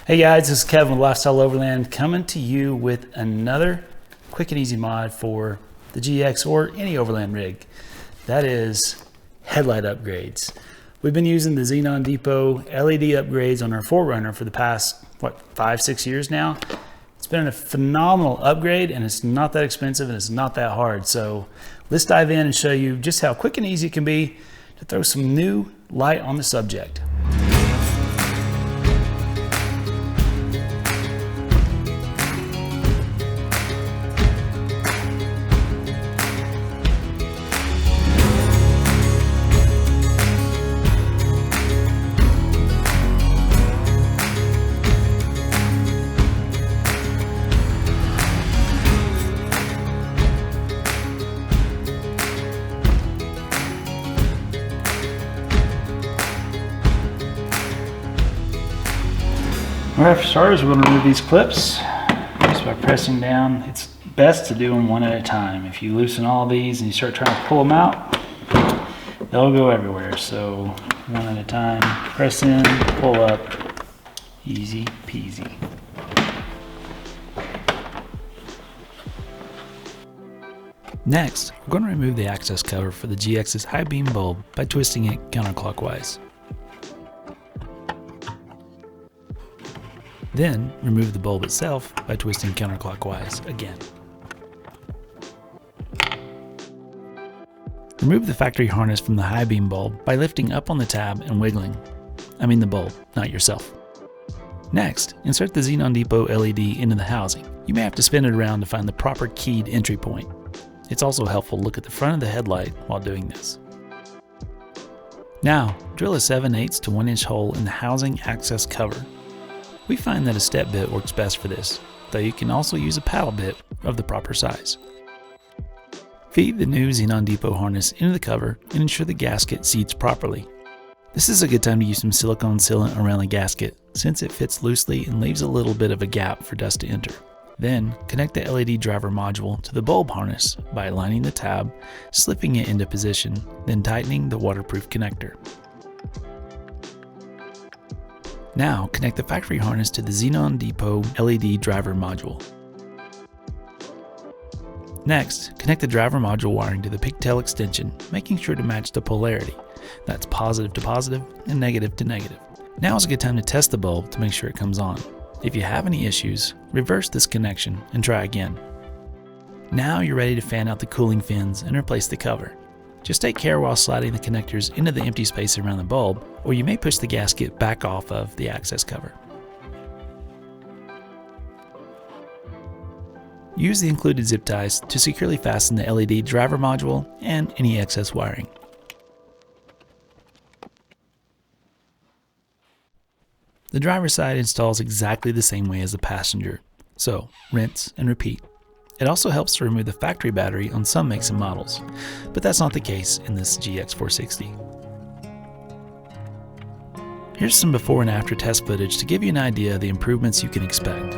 Hey guys, this is Kevin with Lifestyle Overland coming to you with another quick and easy mod for the GX or any Overland rig. That is headlight upgrades. We've been using the Xenon Depot LED upgrades on our 4Runner for the past, 5-6 years now. It's been a phenomenal upgrade and it's not that expensive and it's not that hard. So let's dive in and show you just how quick and easy it can be to throw some new light on the subject. Alright, for starters, we're going to remove these clips just by pressing down. It's best to do them one at a time. If you loosen all these and you start trying to pull them out, they'll go everywhere. So one at a time, press in, pull up, easy peasy. Next, we're going to remove the access cover for the GX's high beam bulb by twisting it counterclockwise. Then, remove the bulb itself by twisting counterclockwise again. Remove the factory harness from the high beam bulb by lifting up on the tab and wiggling. I mean the bulb, not yourself. Next, insert the Xenon Depot LED into the housing. You may have to spin it around to find the proper keyed entry point. It's also helpful to look at the front of the headlight while doing this. Now, drill a 7/8 to 1 inch hole in the housing access cover. We find that a step bit works best for this, though you can also use a paddle bit of the proper size. Feed the new Xenon Depot harness into the cover and ensure the gasket seats properly. This is a good time to use some silicone sealant around the gasket since it fits loosely and leaves a little bit of a gap for dust to enter. Then connect the LED driver module to the bulb harness by aligning the tab, slipping it into position, then tightening the waterproof connector. Now, connect the factory harness to the Xenon Depot LED driver module. Next, connect the driver module wiring to the pigtail extension, making sure to match the polarity. That's positive to positive and negative to negative. Now is a good time to test the bulb to make sure it comes on. If you have any issues, reverse this connection and try again. Now you're ready to fan out the cooling fins and replace the cover. Just take care while sliding the connectors into the empty space around the bulb, or you may push the gasket back off of the access cover. Use the included zip ties to securely fasten the LED driver module and any excess wiring. The driver's side installs exactly the same way as the passenger, so rinse and repeat. It also helps to remove the factory battery on some makes and models, but that's not the case in this GX460. Here's some before and after test footage to give you an idea of the improvements you can expect.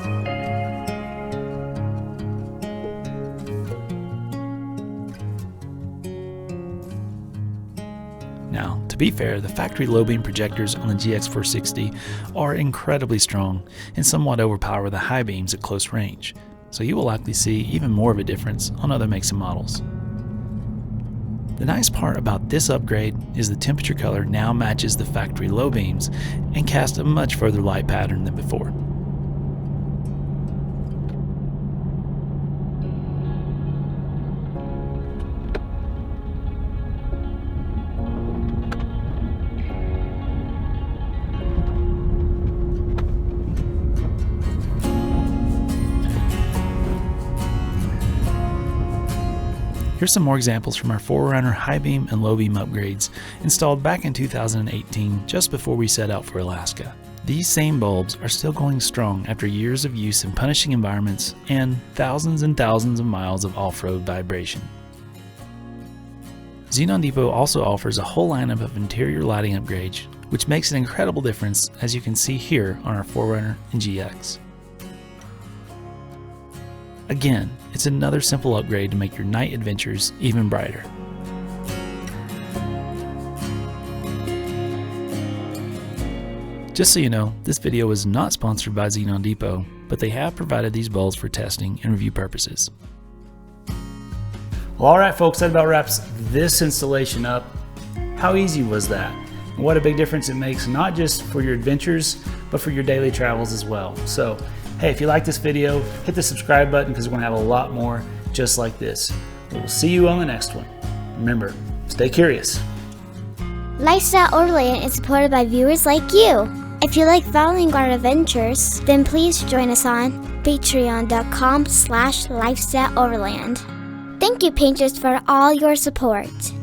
Now, to be fair, the factory low beam projectors on the GX460 are incredibly strong and somewhat overpower the high beams at close range, so you will likely see even more of a difference on other makes and models. The nice part about this upgrade is the temperature color now matches the factory low beams and casts a much further light pattern than before. Here's some more examples from our 4Runner high beam and low beam upgrades installed back in 2018 just before we set out for Alaska. These same bulbs are still going strong after years of use in punishing environments and thousands of miles of off-road vibration. Xenon Depot also offers a whole lineup of interior lighting upgrades, which makes an incredible difference as you can see here on our 4Runner and GX. Again, it's another simple upgrade to make your night adventures even brighter. Just so you know, this video is not sponsored by Xenon Depot, but they have provided these bulbs for testing and review purposes. Well, alright folks, that about wraps this installation up. How easy was that? And what a big difference it makes, not just for your adventures, but for your daily travels as well. So, hey, if you like this video, hit the subscribe button because we're going to have a lot more just like this. We'll see you on the next one. Remember, stay curious. Lifestyle Overland is supported by viewers like you. If you like following our adventures, then please join us on patreon.com/lifestyleoverland. Thank you, painters, for all your support.